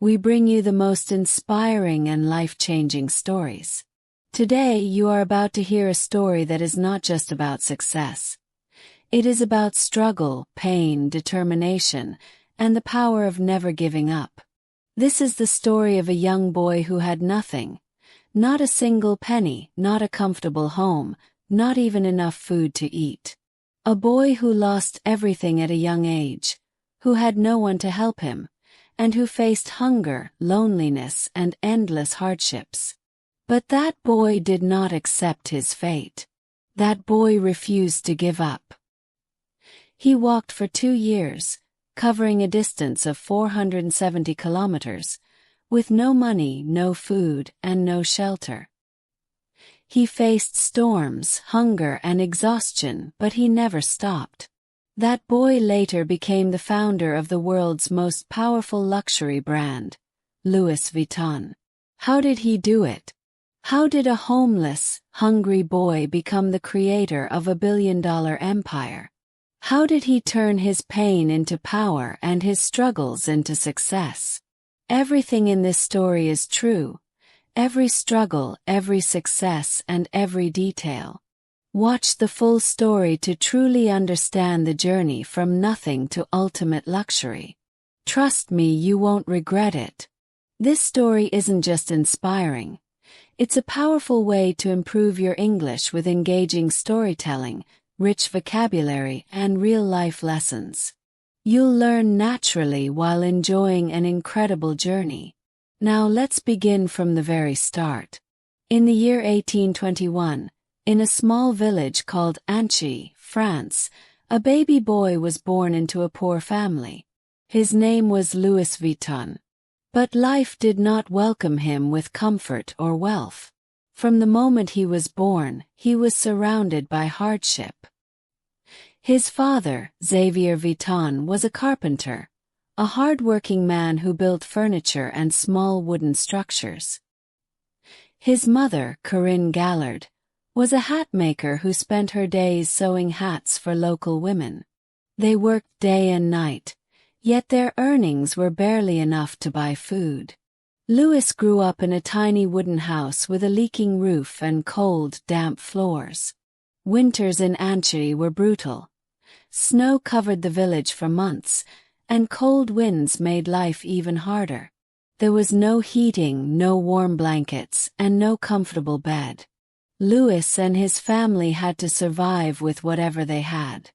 we bring you the most inspiring and life-changing stories. Today you are about to hear a story that is not just about success. It is about struggle, pain, determination, and the power of never giving up. This is the story of a young boy who had nothing. Not a single penny, not a comfortable home, not even enough food to eat. A boy who lost everything at a young age, who had no one to help him, and who faced hunger, loneliness, and endless hardships. But that boy did not accept his fate. That boy refused to give up. He walked for 2 years, covering a distance of 470 kilometers, with no money, no food, and no shelter. He faced storms, hunger, and exhaustion, but he never stopped. That boy later became the founder of the world's most powerful luxury brand, Louis Vuitton. How did he do it? How did a homeless, hungry boy become the creator of a billion-dollar empire? How did he turn his pain into power and his struggles into success? Everything in this story is true. Every struggle, every success, and every detail. Watch the full story to truly understand the journey from nothing to ultimate luxury. Trust me, you won't regret it. This story isn't just inspiring. It's a powerful way to improve your English with engaging storytelling, rich vocabulary, and real-life lessons. You'll learn naturally while enjoying an incredible journey. Now let's begin from the very start. In the year 1821, in a small village called Anchy, France, a baby boy was born into a poor family. His name was Louis Vuitton. But life did not welcome him with comfort or wealth. From the moment he was born, he was surrounded by hardship. His father, Xavier Vuitton, was a carpenter, a hard-working man who built furniture and small wooden structures. His mother, Corinne Gallard, was a hat maker who spent her days sewing hats for local women. They worked day and night, yet their earnings were barely enough to buy food. Louis grew up in a tiny wooden house with a leaking roof and cold, damp floors. Winters in Anchy were brutal. Snow covered the village for months, and cold winds made life even harder. There was no heating, no warm blankets, and no comfortable bed. Louis and his family had to survive with whatever they had.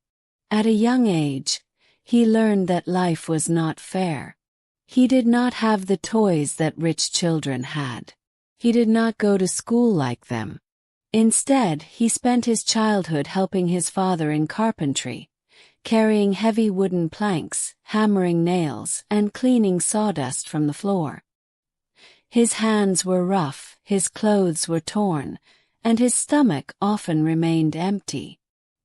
At a young age, he learned that life was not fair. He did not have the toys that rich children had. He did not go to school like them. Instead, he spent his childhood helping his father in carpentry, carrying heavy wooden planks, hammering nails, and cleaning sawdust from the floor. His hands were rough, his clothes were torn, and his stomach often remained empty.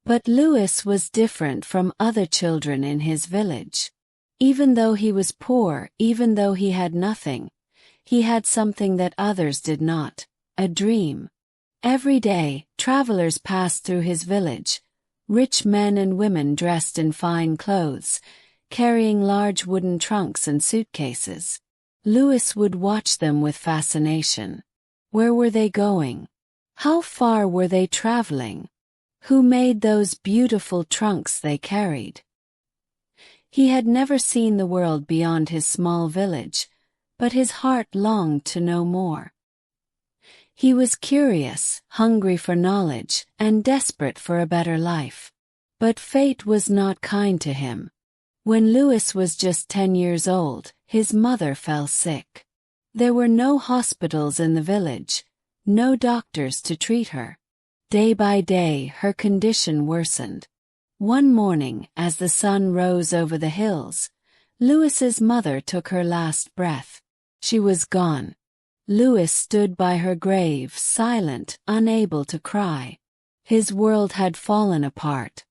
But Louis was different from other children in his village. Even though he was poor, even though he had nothing, he had something that others did not, a dream. Every day, travelers passed through his village, rich men and women dressed in fine clothes, carrying large wooden trunks and suitcases. Louis would watch them with fascination. Where were they going? How far were they traveling? Who made those beautiful trunks they carried? He had never seen the world beyond his small village, but his heart longed to know more. He was curious, hungry for knowledge, and desperate for a better life. But fate was not kind to him. When Louis was just 10 years old, his mother fell sick. There were no hospitals in the village, no doctors to treat her. Day by day, her condition worsened. One morning, as the sun rose over the hills, Louis's mother took her last breath. She was gone. Louis stood by her grave, silent, unable to cry. His world had fallen apart.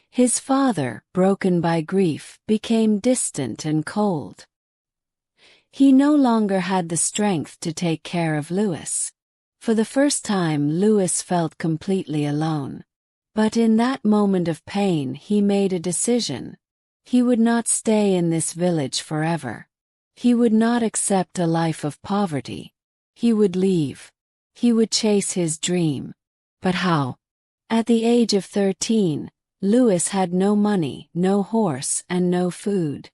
His father, broken by grief, became distant and cold. He no longer had the strength to take care of Louis. For the first time, Louis felt completely alone. But in that moment of pain, he made a decision. He would not stay in this village forever. He would not accept a life of poverty. He would leave. He would chase his dream. But how? At the age of 13, Louis had no money, no horse, and no food.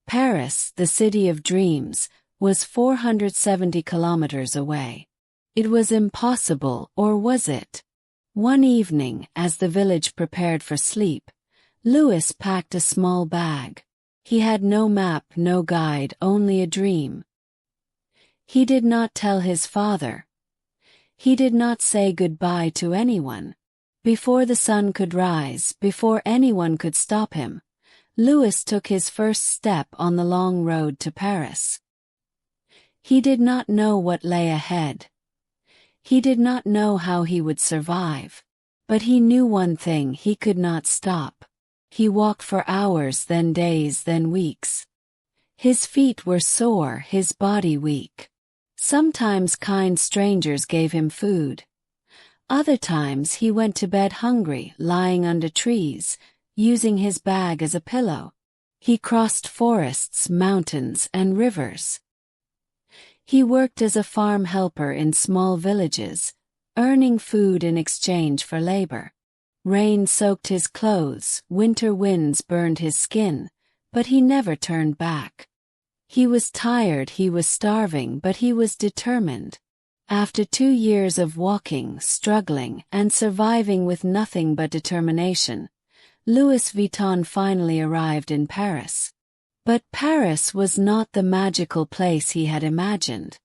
Paris, the city of dreams, was 470 kilometers away. It was impossible, or was it? One evening, as the village prepared for sleep, Louis packed a small bag. He had no map, no guide, only a dream. He did not tell his father. He did not say goodbye to anyone. Before the sun could rise, before anyone could stop him, Louis took his first step on the long road to Paris. He did not know what lay ahead. He did not know how he would survive. But he knew one thing: he could not stop. He walked for hours, then days, then weeks. His feet were sore, his body weak. Sometimes kind strangers gave him food. Other times he went to bed hungry, lying under trees, using his bag as a pillow. He crossed forests, mountains, and rivers. He worked as a farm helper in small villages, earning food in exchange for labor. Rain soaked his clothes, winter winds burned his skin, but he never turned back. He was tired, he was starving, but he was determined. After 2 years of walking, struggling, and surviving with nothing but determination, Louis Vuitton finally arrived in Paris. But Paris was not the magical place he had imagined.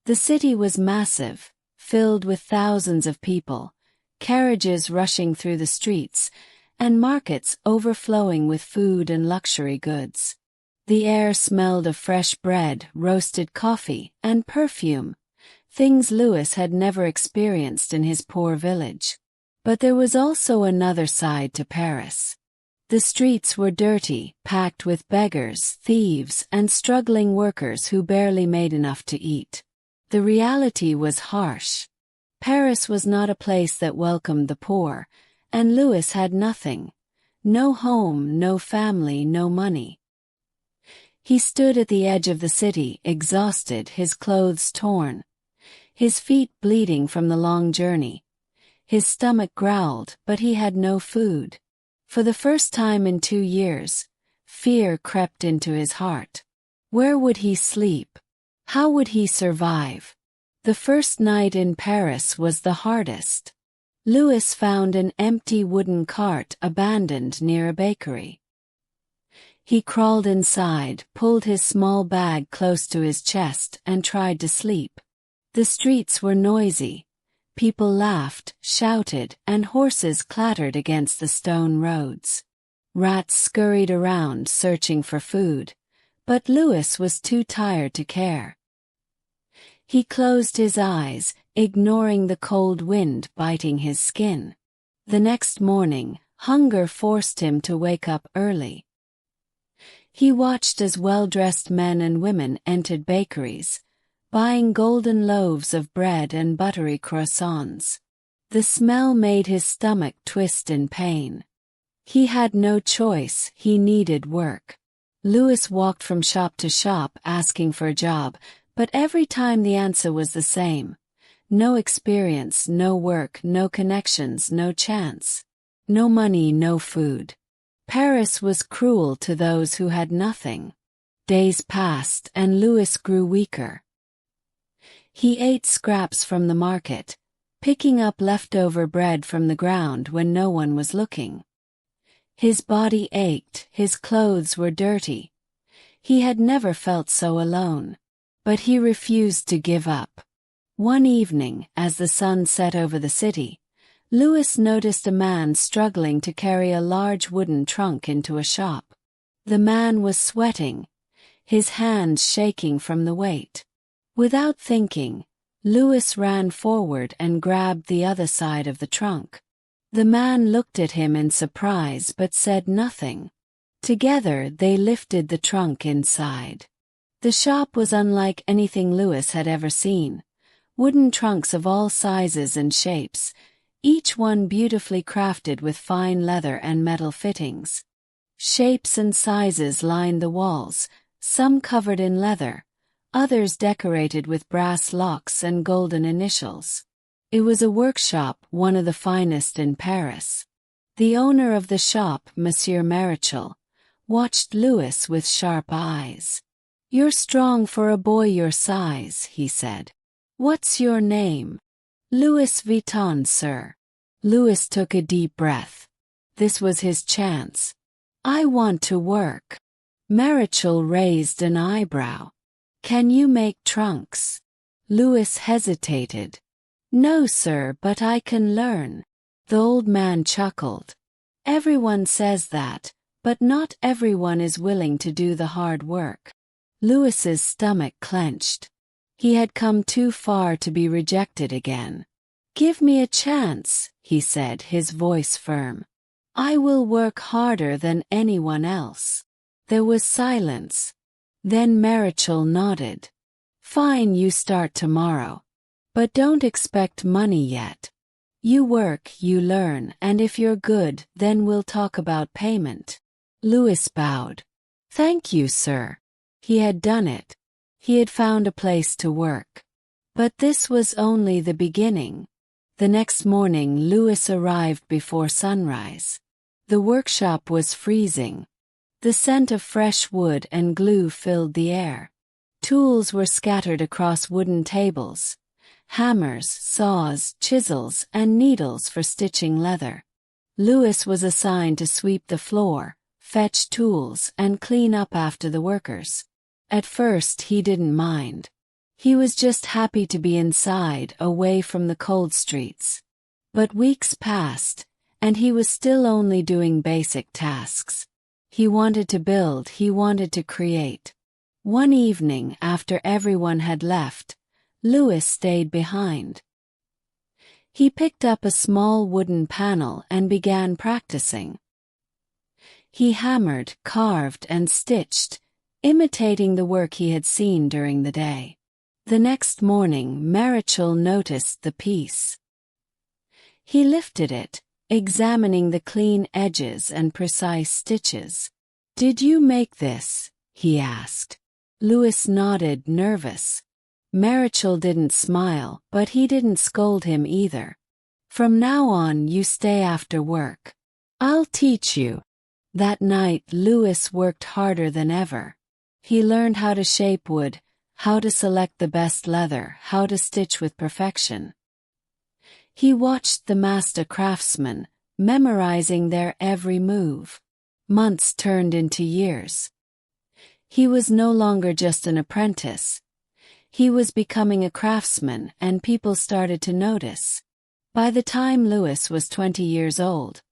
The city was massive, filled with thousands of people, carriages rushing through the streets, and markets overflowing with food and luxury goods. The air smelled of fresh bread, roasted coffee, and perfume, things Louis had never experienced in his poor village. But there was also another side to Paris. The streets were dirty, packed with beggars, thieves, and struggling workers who barely made enough to eat. The reality was harsh. Paris was not a place that welcomed the poor, and Louis had nothing. No home, no family, no money. He stood at the edge of the city, exhausted, his clothes torn, his feet bleeding from the long journey. His stomach growled, but he had no food. For the first time in 2 years, fear crept into his heart. Where would he sleep? How would he survive? The first night in Paris was the hardest. Louis found an empty wooden cart abandoned near a bakery. He crawled inside, pulled his small bag close to his chest, and tried to sleep. The streets were noisy. People laughed, shouted, and horses clattered against the stone roads. Rats scurried around searching for food, but Louis was too tired to care. He closed his eyes, ignoring the cold wind biting his skin. The next morning, hunger forced him to wake up early. He watched as well-dressed men and women entered bakeries, buying golden loaves of bread and buttery croissants. The smell made his stomach twist in pain. He had no choice, he needed work. Louis walked from shop to shop asking for a job, but every time the answer was the same. No experience, no work, no connections, no chance. No money, no food. Paris was cruel to those who had nothing. Days passed and Louis grew weaker. He ate scraps from the market, picking up leftover bread from the ground when no one was looking. His body ached, his clothes were dirty. He had never felt so alone. But he refused to give up. One evening, as the sun set over the city, Louis noticed a man struggling to carry a large wooden trunk into a shop. The man was sweating, his hands shaking from the weight. Without thinking, Louis ran forward and grabbed the other side of the trunk. The man looked at him in surprise but said nothing. Together they lifted the trunk inside. The shop was unlike anything Louis had ever seen. Wooden trunks of all sizes and shapes, each one beautifully crafted with fine leather and metal fittings. Shapes and sizes lined the walls, some covered in leather, others decorated with brass locks and golden initials. It was a workshop, one of the finest in Paris. The owner of the shop, Monsieur Marichal, watched Louis with sharp eyes. "You're strong for a boy your size," he said. "What's your name?" "Louis Vuitton, sir." Louis took a deep breath. This was his chance. "I want to work." Marichal raised an eyebrow. "Can you make trunks?" Louis hesitated. "No, sir, but I can learn." The old man chuckled. "Everyone says that, but not everyone is willing to do the hard work." Louis's stomach clenched. He had come too far to be rejected again. "Give me a chance," he said, his voice firm. "I will work harder than anyone else." There was silence. Then Marichal nodded. "Fine, you start tomorrow. But don't expect money yet. You work, you learn, and if you're good, then we'll talk about payment." Louis bowed. "Thank you, sir." He had done it. He had found a place to work. But this was only the beginning. The next morning Louis arrived before sunrise. The workshop was freezing. The scent of fresh wood and glue filled the air. Tools were scattered across wooden tables. Hammers, saws, chisels, and needles for stitching leather. Louis was assigned to sweep the floor, fetch tools, and clean up after the workers. At first he didn't mind. He was just happy to be inside, away from the cold streets. But weeks passed, and he was still only doing basic tasks. He wanted to build, he wanted to create. One evening, after everyone had left, Louis stayed behind. He picked up a small wooden panel and began practicing. He hammered, carved, and stitched, imitating the work he had seen during the day. The next morning, Marichal noticed the piece. He lifted it, examining the clean edges and precise stitches. "Did you make this?" he asked. Louis nodded, nervous. Marichal didn't smile, but he didn't scold him either. "From now on, you stay after work. I'll teach you." That night, Louis worked harder than ever. He learned how to shape wood, how to select the best leather, how to stitch with perfection. He watched the master craftsmen, memorizing their every move. Months turned into years. He was no longer just an apprentice. He was becoming a craftsman, and people started to notice. By the time Louis was 20 years old,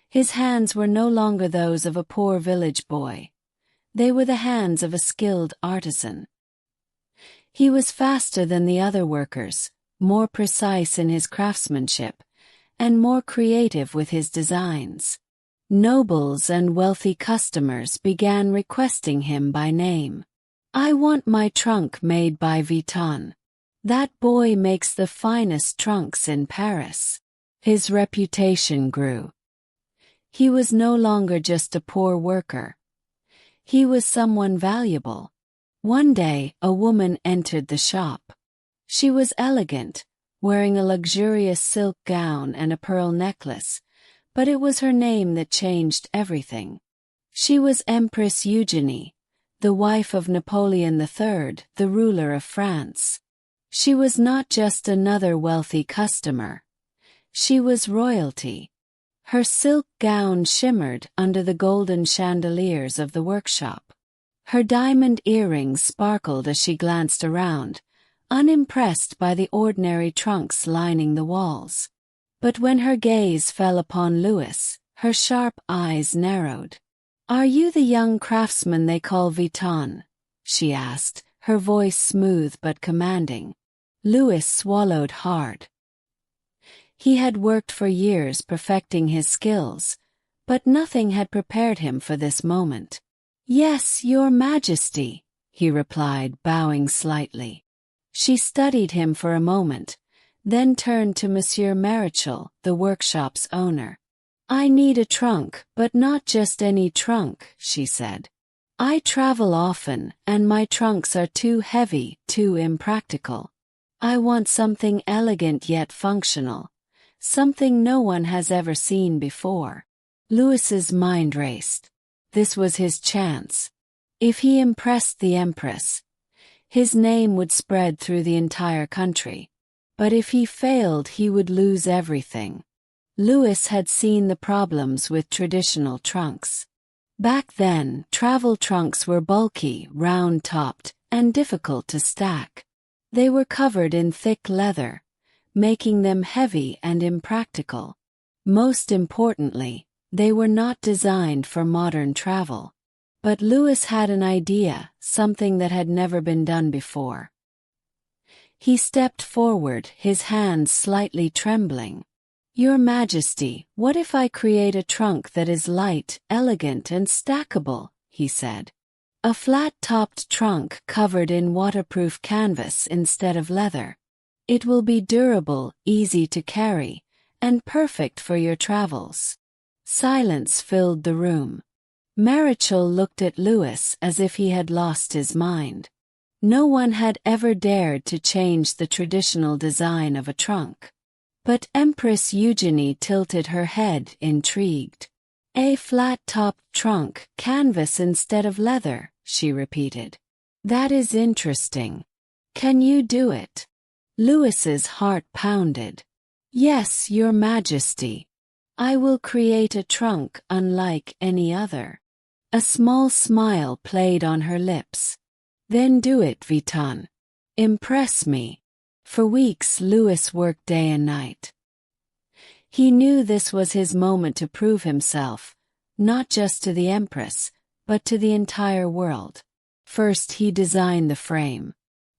his hands were no longer those of a poor village boy. They were the hands of a skilled artisan. He was faster than the other workers, more precise in his craftsmanship, and more creative with his designs. Nobles and wealthy customers began requesting him by name. "I want my trunk made by Vuitton. That boy makes the finest trunks in Paris." His reputation grew. He was no longer just a poor worker. He was someone valuable. One day, a woman entered the shop. She was elegant, wearing a luxurious silk gown and a pearl necklace, but it was her name that changed everything. She was Empress Eugenie, the wife of Napoleon III, the ruler of France. She was not just another wealthy customer. She was royalty. Her silk gown shimmered under the golden chandeliers of the workshop. Her diamond earrings sparkled as she glanced around, unimpressed by the ordinary trunks lining the walls. But when her gaze fell upon Louis, her sharp eyes narrowed. "Are you the young craftsman they call Vuitton?" she asked, her voice smooth but commanding. Louis swallowed hard. He had worked for years perfecting his skills, but nothing had prepared him for this moment. "Yes, Your Majesty," he replied, bowing slightly. She studied him for a moment, then turned to Monsieur Marichal, the workshop's owner. "I need a trunk, but not just any trunk," she said. I travel often, and my trunks are too heavy, too impractical. I want something elegant yet functional, something no one has ever seen before. Louis's mind raced. This was his chance. If he impressed the Empress, his name would spread through the entire country. But if he failed, he would lose everything. Louis had seen the problems with traditional trunks. Back then, travel trunks were bulky, round-topped, and difficult to stack. They were covered in thick leather, making them heavy and impractical. Most importantly, they were not designed for modern travel. But Louis had an idea, something that had never been done before. He stepped forward, his hands slightly trembling. Your Majesty, what if I create a trunk that is light, elegant, and stackable? He said. A flat-topped trunk covered in waterproof canvas instead of leather. It will be durable, easy to carry, and perfect for your travels. Silence filled the room. Marichal looked at Louis as if he had lost his mind. No one had ever dared to change the traditional design of a trunk. But Empress Eugenie tilted her head, intrigued. A flat-topped trunk, canvas instead of leather, she repeated. That is interesting. Can you do it? Louis's heart pounded. Yes, Your Majesty. I will create a trunk unlike any other. A small smile played on her lips. Then do it, Vitan. Impress me. For weeks Louis worked day and night. He knew this was his moment to prove himself, not just to the Empress, but to the entire world. First he designed the frame.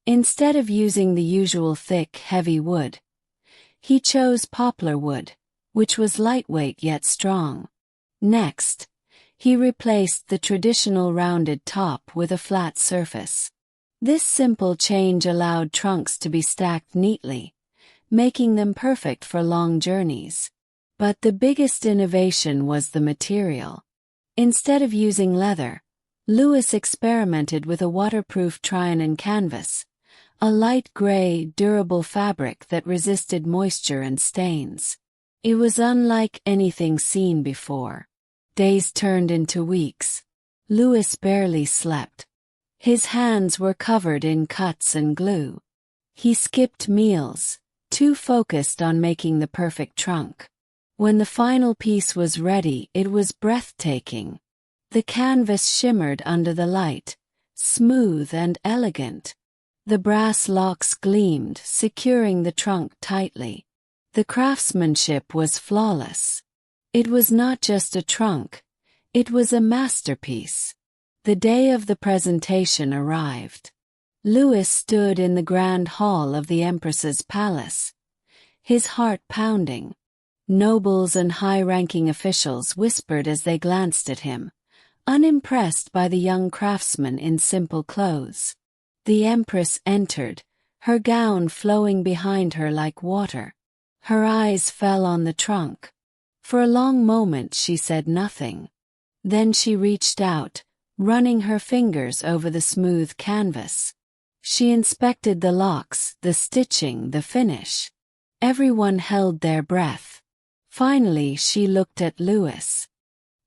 Instead of using the usual thick, heavy wood, he chose poplar wood, which was lightweight yet strong. Next, he replaced the traditional rounded top with a flat surface. This simple change allowed trunks to be stacked neatly, making them perfect for long journeys. But the biggest innovation was the material. Instead of using leather, Louis experimented with a waterproof Trianon canvas, a light gray, durable fabric that resisted moisture and stains. It was unlike anything seen before. Days turned into weeks. Louis barely slept. His hands were covered in cuts and glue. He skipped meals, too focused on making the perfect trunk. When the final piece was ready, it was breathtaking. The canvas shimmered under the light, smooth and elegant. The brass locks gleamed, securing the trunk tightly. The craftsmanship was flawless. It was not just a trunk, it was a masterpiece. The day of the presentation arrived. Louis stood in the grand hall of the Empress's palace, his heart pounding. Nobles and high-ranking officials whispered as they glanced at him, unimpressed by the young craftsman in simple clothes. The Empress entered, her gown flowing behind her like water. Her eyes fell on the trunk. For a long moment she said nothing. Then she reached out, running her fingers over the smooth canvas. She inspected the locks, the stitching, the finish. Everyone held their breath. Finally she looked at Louis.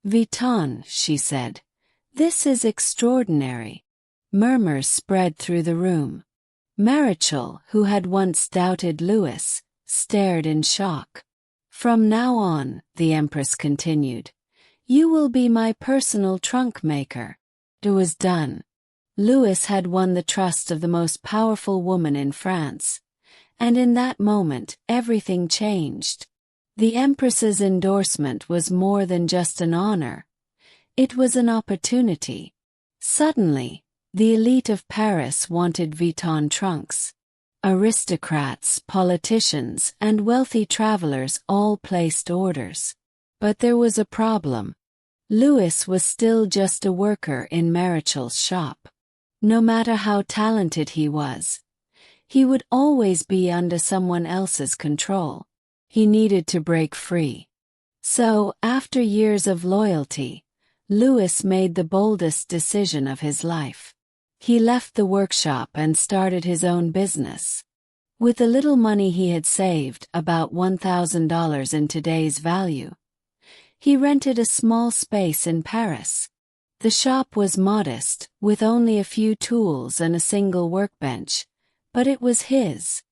Vitan, she said, this is extraordinary. Murmurs spread through the room. Marichal, who had once doubted Louis, stared in shock. From now on, the Empress continued, you will be my personal trunk maker. It was done. Louis had won the trust of the most powerful woman in France. And in that moment, everything changed. The Empress's endorsement was more than just an honor. It was an opportunity. Suddenly, the elite of Paris wanted Vuitton trunks. Aristocrats, politicians, and wealthy travelers all placed orders. But there was a problem. Louis was still just a worker in Marichal's shop. No matter how talented he was, he would always be under someone else's control. He needed to break free. So, after years of loyalty, Louis made the boldest decision of his life. He left the workshop and started his own business. With the little money he had saved, about $1,000 in today's value, he rented a small space in Paris. The shop was modest, with only a few tools and a single workbench, but it was his.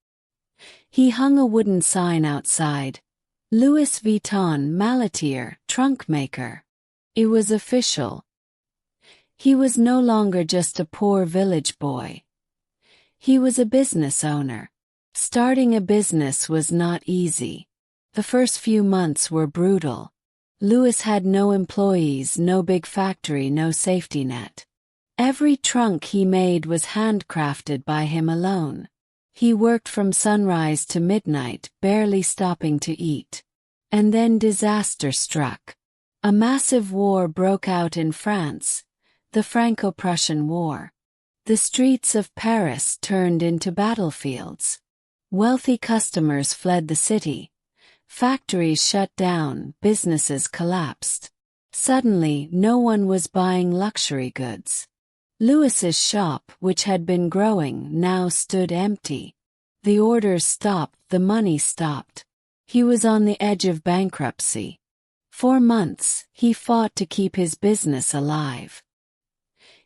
He hung a wooden sign outside, Louis Vuitton Maletier, trunk maker. It was official. He was no longer just a poor village boy. He was a business owner. Starting a business was not easy. The first few months were brutal. Louis had no employees, no big factory, no safety net. Every trunk he made was handcrafted by him alone. He worked from sunrise to midnight, barely stopping to eat. And then disaster struck. A massive war broke out in France, the Franco-Prussian War. The streets of Paris turned into battlefields. Wealthy customers fled the city. Factories shut down, businesses collapsed. Suddenly, no one was buying luxury goods. Louis's shop, which had been growing, now stood empty. The orders stopped, the money stopped. He was on the edge of bankruptcy. For months, he fought to keep his business alive.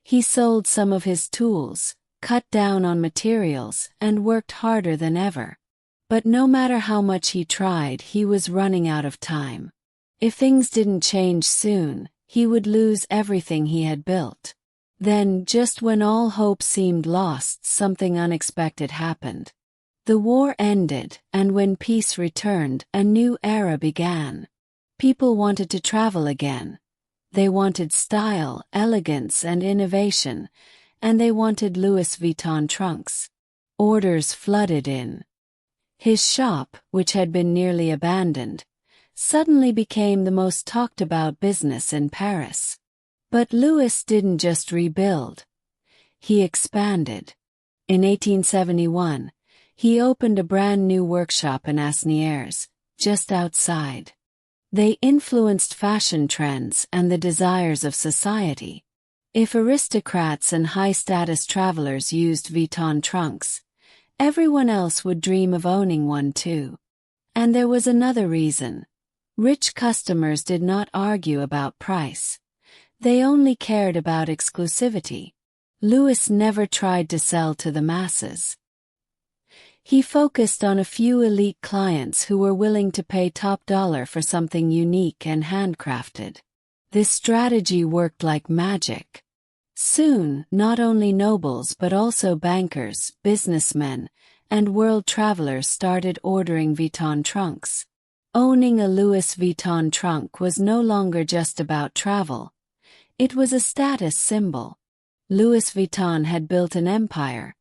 He sold some of his tools, cut down on materials, and worked harder than ever. But no matter how much he tried, he was running out of time. If things didn't change soon, he would lose everything he had built. Then, just when all hope seemed lost, something unexpected happened. The war ended, and when peace returned, a new era began. People wanted to travel again. They wanted style, elegance, and innovation, and they wanted Louis Vuitton trunks. Orders flooded in. His shop, which had been nearly abandoned, suddenly became the most talked about business in Paris. But Louis didn't just rebuild. He expanded. In 1871, he opened a brand new workshop in Asnières, just outside. They influenced fashion trends and the desires of society. If aristocrats and high-status travelers used Vuitton trunks, everyone else would dream of owning one too. And there was another reason. Rich customers did not argue about price. They only cared about exclusivity. Louis never tried to sell to the masses. He focused on a few elite clients who were willing to pay top dollar for something unique and handcrafted. This strategy worked like magic. Soon, not only nobles but also bankers, businessmen, and world travelers started ordering Vuitton trunks. Owning a Louis Vuitton trunk was no longer just about travel. It was a status symbol. Louis Vuitton had built an empire,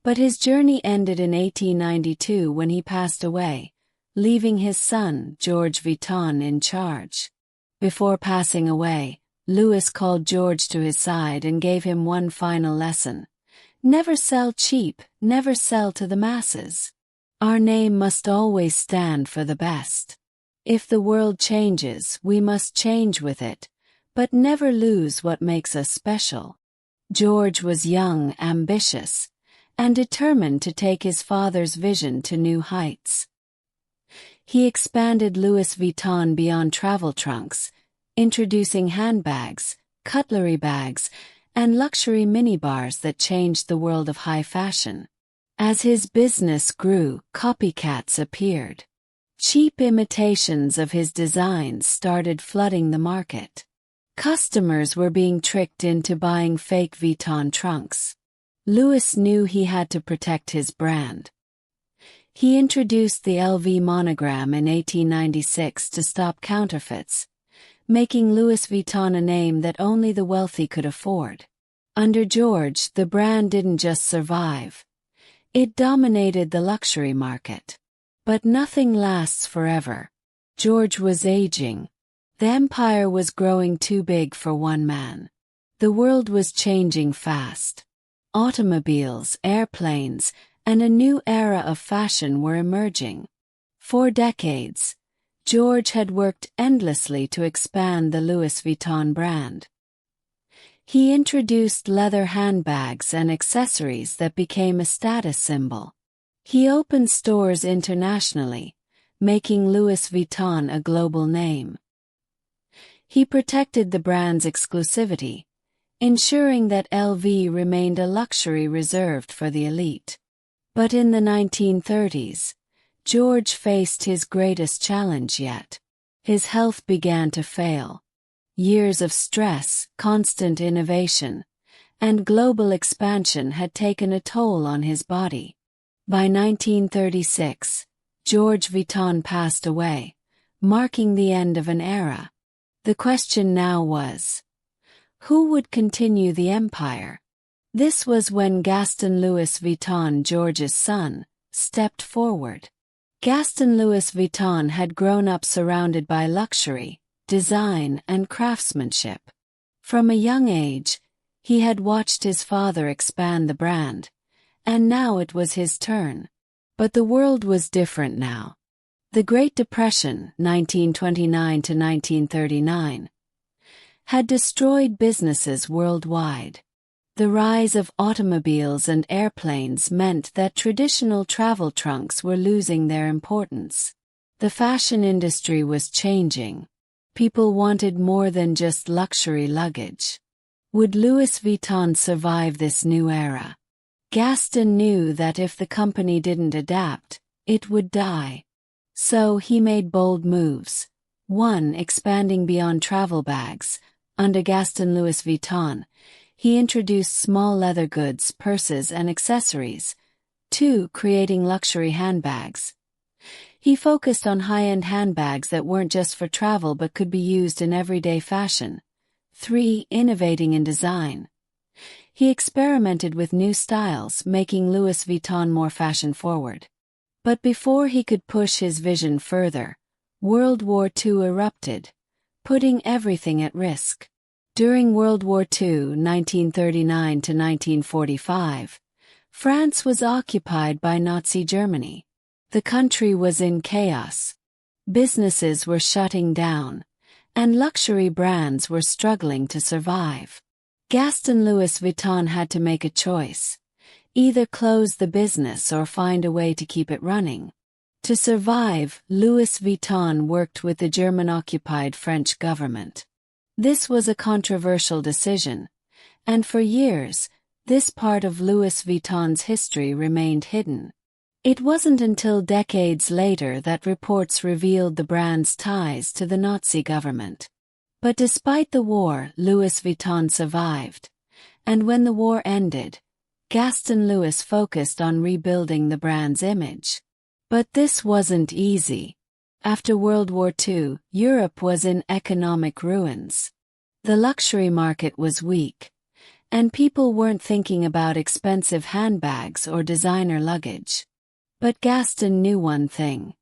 but his journey ended in 1892 when he passed away, leaving his son, George Vuitton, in charge. Before passing away, Louis called George to his side and gave him one final lesson. Never sell cheap, never sell to the masses. Our name must always stand for the best. If the world changes, we must change with it, but never lose what makes us special. George was young, ambitious, and determined to take his father's vision to new heights. He expanded Louis Vuitton beyond travel trunks, introducing handbags, cutlery bags, and luxury minibars that changed the world of high fashion. As his business grew, copycats appeared. Cheap imitations of his designs started flooding the market. Customers were being tricked into buying fake Vuitton trunks. Louis knew he had to protect his brand. He introduced the LV monogram in 1896 to stop counterfeits, making Louis Vuitton a name that only the wealthy could afford. Under George, the brand didn't just survive. It dominated the luxury market. But nothing lasts forever. George was aging. The empire was growing too big for one man. The world was changing fast. Automobiles, airplanes, and a new era of fashion were emerging. For decades, George had worked endlessly to expand the Louis Vuitton brand. He introduced leather handbags and accessories that became a status symbol. He opened stores internationally, making Louis Vuitton a global name. He protected the brand's exclusivity, ensuring that LV remained a luxury reserved for the elite. But in the 1930s, George faced his greatest challenge yet. His health began to fail. Years of stress, constant innovation, and global expansion had taken a toll on his body. By 1936, George Vuitton passed away, marking the end of an era. The question now was, who would continue the empire? This was when Gaston Louis Vuitton, George's son, stepped forward. Gaston Louis Vuitton had grown up surrounded by luxury, design, and craftsmanship. From a young age, he had watched his father expand the brand, and now it was his turn. But the world was different now. The Great Depression, 1929 to 1939, had destroyed businesses worldwide. The rise of automobiles and airplanes meant that traditional travel trunks were losing their importance. The fashion industry was changing. People wanted more than just luxury luggage. Would Louis Vuitton survive this new era? Gaston knew that if the company didn't adapt, it would die. So he made bold moves. 1. Expanding beyond travel bags. Under Gaston Louis Vuitton, he introduced small leather goods, purses, and accessories. 2. Creating luxury handbags. He focused on high-end handbags that weren't just for travel but could be used in everyday fashion. 3. Innovating in design. He experimented with new styles, making Louis Vuitton more fashion-forward. But before he could push his vision further, World War II erupted, putting everything at risk. During World War II, 1939 to 1945, France was occupied by Nazi Germany. The country was in chaos. Businesses were shutting down, and luxury brands were struggling to survive. Gaston Louis Vuitton had to make a choice. Either close the business or find a way to keep it running. To survive, Louis Vuitton worked with the German-occupied French government. This was a controversial decision, and for years, this part of Louis Vuitton's history remained hidden. It wasn't until decades later that reports revealed the brand's ties to the Nazi government. But despite the war, Louis Vuitton survived, and when the war ended, Gaston Louis focused on rebuilding the brand's image. But this wasn't easy. After World War II, Europe was in economic ruins. The luxury market was weak, and people weren't thinking about expensive handbags or designer luggage. But Gaston knew one thing.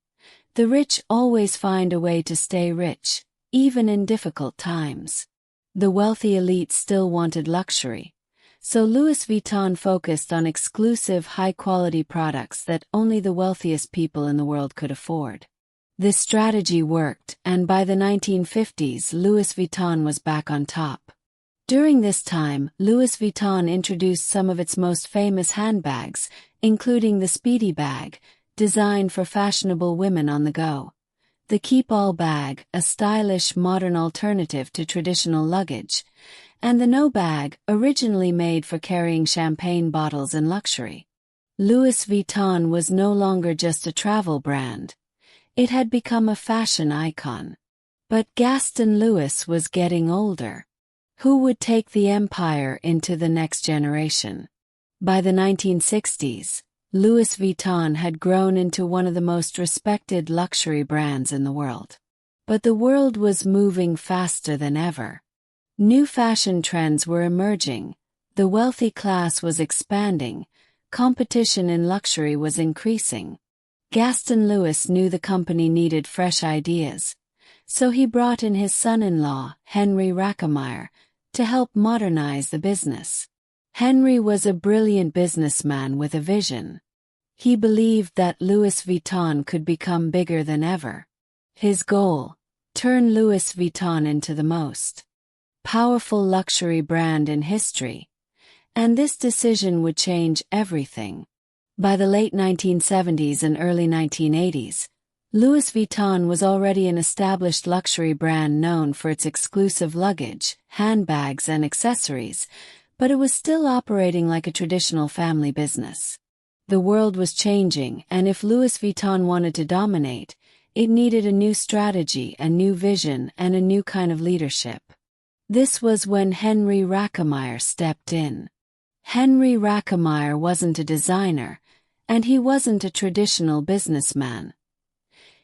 The rich always find a way to stay rich, even in difficult times. The wealthy elite still wanted luxury, so Louis Vuitton focused on exclusive, high-quality products that only the wealthiest people in the world could afford. This strategy worked, and by the 1950s, Louis Vuitton was back on top. During this time, Louis Vuitton introduced some of its most famous handbags, including the Speedy bag, designed for fashionable women on the go. The Keep All bag, a stylish modern alternative to traditional luggage, and the No bag, originally made for carrying champagne bottles in luxury. Louis Vuitton was no longer just a travel brand. It had become a fashion icon. But Gaston Louis was getting older. Who would take the empire into the next generation? By the 1960s, Louis Vuitton had grown into one of the most respected luxury brands in the world. But the world was moving faster than ever. New fashion trends were emerging, the wealthy class was expanding, competition in luxury was increasing. Gaston Louis knew the company needed fresh ideas, so he brought in his son-in-law, Henry Rackemeyer, to help modernize the business. Henry was a brilliant businessman with a vision. He believed that Louis Vuitton could become bigger than ever. His goal: turn Louis Vuitton into the most powerful luxury brand in history. And this decision would change everything. By the late 1970s and early 1980s, Louis Vuitton was already an established luxury brand known for its exclusive luggage, handbags, and accessories, but it was still operating like a traditional family business. The world was changing, and if Louis Vuitton wanted to dominate, it needed a new strategy, a new vision, and a new kind of leadership. This was when Henry Rackemeyer stepped in. Henry Rackemeyer wasn't a designer, and he wasn't a traditional businessman.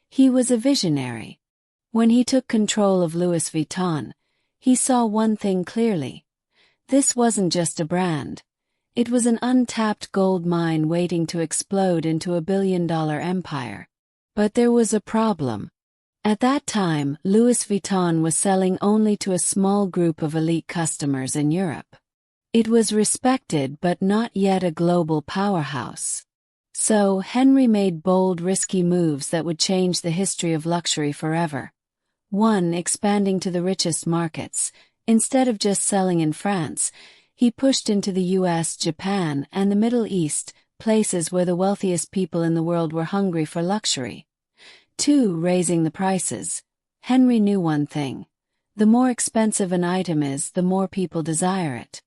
He was a visionary. When he took control of Louis Vuitton, he saw one thing clearly. This wasn't just a brand. It was an untapped gold mine waiting to explode into a billion-dollar empire. But there was a problem. At that time, Louis Vuitton was selling only to a small group of elite customers in Europe. It was respected but not yet a global powerhouse. So, Henry made bold, risky moves that would change the history of luxury forever. 1. Expanding to the richest markets. Instead of just selling in France, he pushed into the US, Japan, and the Middle East, places where the wealthiest people in the world were hungry for luxury. 2. Raising the prices. Henry knew one thing. The more expensive an item is, the more people desire it.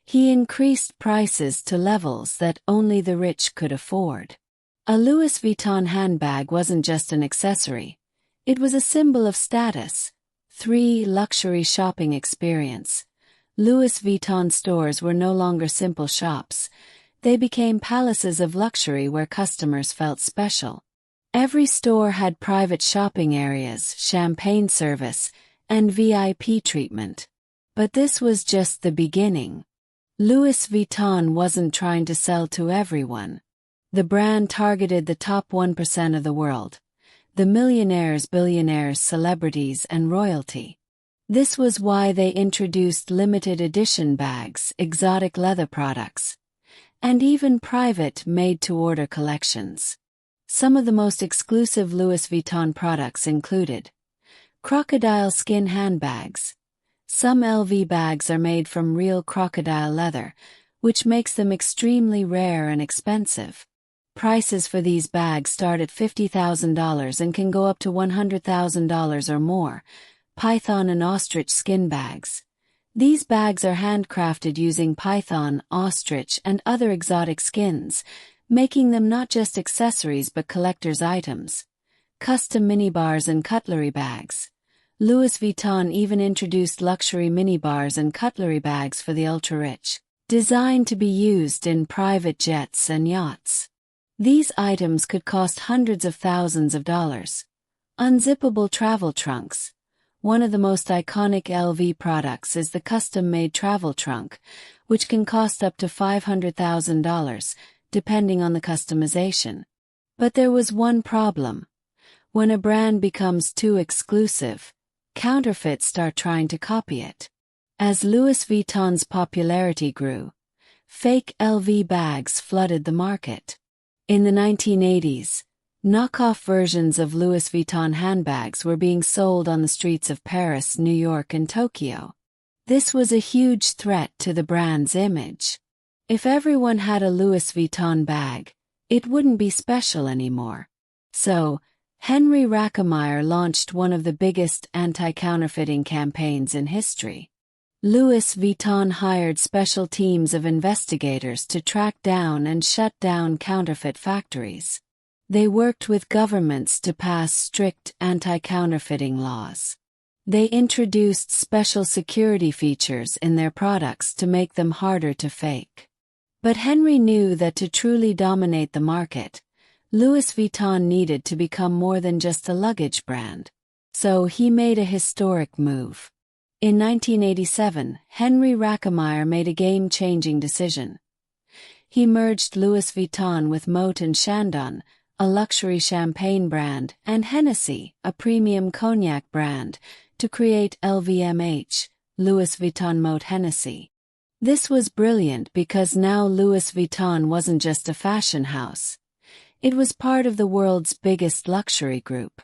He increased prices to levels that only the rich could afford. A Louis Vuitton handbag wasn't just an accessory. It was a symbol of status. 3. Luxury shopping experience. Louis Vuitton stores were no longer simple shops. They became palaces of luxury where customers felt special. Every store had private shopping areas, champagne service, and VIP treatment. But this was just the beginning. Louis Vuitton wasn't trying to sell to everyone. The brand targeted the top 1% of the world. The millionaires, billionaires, celebrities, and royalty. This was why they introduced limited edition bags, exotic leather products, and even private made-to-order collections. Some of the most exclusive Louis Vuitton products included crocodile skin handbags. Some LV bags are made from real crocodile leather, which makes them extremely rare and expensive. Prices for these bags start at $50,000 and can go up to $100,000 or more. Python and ostrich skin bags. These bags are handcrafted using python, ostrich, and other exotic skins, making them not just accessories but collector's items. Custom minibars and cutlery bags. Louis Vuitton even introduced luxury minibars and cutlery bags for the ultra-rich, designed to be used in private jets and yachts. These items could cost hundreds of thousands of dollars. Unzippable travel trunks. One of the most iconic LV products is the custom-made travel trunk, which can cost up to $500,000, depending on the customization. But there was one problem. When a brand becomes too exclusive, counterfeits start trying to copy it. As Louis Vuitton's popularity grew, fake LV bags flooded the market. In the 1980s, knockoff versions of Louis Vuitton handbags were being sold on the streets of Paris, New York, and Tokyo. This was a huge threat to the brand's image. If everyone had a Louis Vuitton bag, it wouldn't be special anymore. So, Henry Rackemeyer launched one of the biggest anti-counterfeiting campaigns in history. Louis Vuitton hired special teams of investigators to track down and shut down counterfeit factories. They worked with governments to pass strict anti-counterfeiting laws. They introduced special security features in their products to make them harder to fake. But Henry knew that to truly dominate the market, Louis Vuitton needed to become more than just a luggage brand. So he made a historic move. In 1987, Henry Rackemeyer made a game-changing decision. He merged Louis Vuitton with Moët and Chandon, a luxury champagne brand, and Hennessy, a premium cognac brand, to create LVMH, Louis Vuitton Moët Hennessy. This was brilliant because now Louis Vuitton wasn't just a fashion house. It was part of the world's biggest luxury group.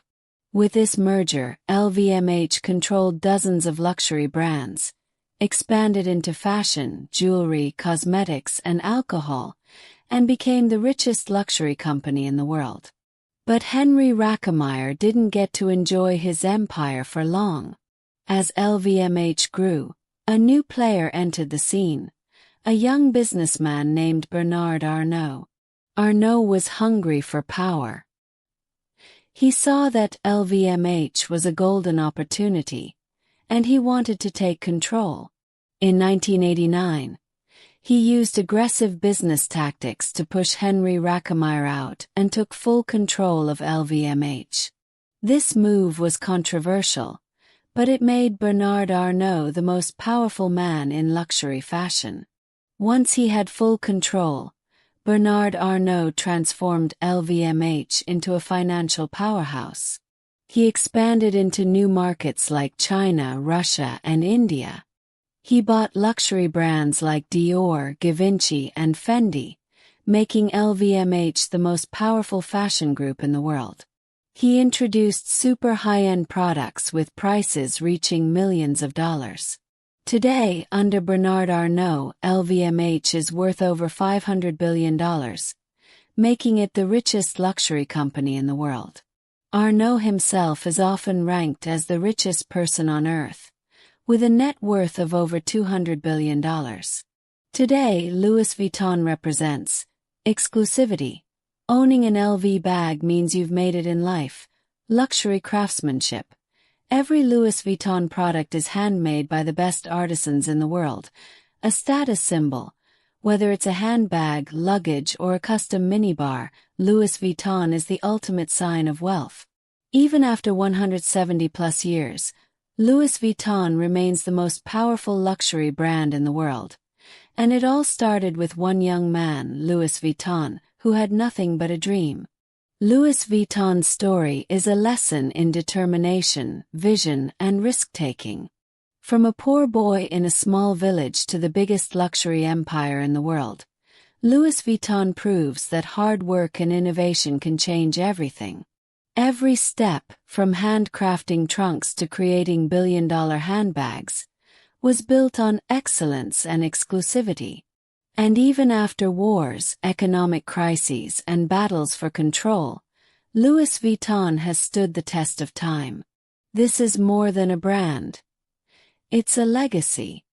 With this merger, LVMH controlled dozens of luxury brands, expanded into fashion, jewelry, cosmetics, and alcohol, and became the richest luxury company in the world. But Henry Rackemeyer didn't get to enjoy his empire for long. As LVMH grew, a new player entered the scene, a young businessman named Bernard Arnault. Arnault was hungry for power. He saw that LVMH was a golden opportunity, and he wanted to take control. In 1989, he used aggressive business tactics to push Henry Rackemeyer out and took full control of LVMH. This move was controversial, but it made Bernard Arnault the most powerful man in luxury fashion. Once he had full control, Bernard Arnault transformed LVMH into a financial powerhouse. He expanded into new markets like China, Russia, and India. He bought luxury brands like Dior, Givenchy, and Fendi, making LVMH the most powerful fashion group in the world. He introduced super high-end products with prices reaching millions of dollars. Today, under Bernard Arnault, LVMH is worth over $500 billion, making it the richest luxury company in the world. Arnault himself is often ranked as the richest person on earth, with a net worth of over $200 billion. Today, Louis Vuitton represents exclusivity. Owning an LV bag means you've made it in life. Luxury craftsmanship. Every Louis Vuitton product is handmade by the best artisans in the world, a status symbol. Whether it's a handbag, luggage, or a custom minibar, Louis Vuitton is the ultimate sign of wealth. Even after 170-plus years, Louis Vuitton remains the most powerful luxury brand in the world. And it all started with one young man, Louis Vuitton, who had nothing but a dream. Louis Vuitton's story is a lesson in determination, vision, and risk-taking. From a poor boy in a small village to the biggest luxury empire in the world, Louis Vuitton proves that hard work and innovation can change everything. Every step, from handcrafting trunks to creating billion-dollar handbags, was built on excellence and exclusivity. And even after wars, economic crises, and battles for control, Louis Vuitton has stood the test of time. This is more than a brand. It's a legacy.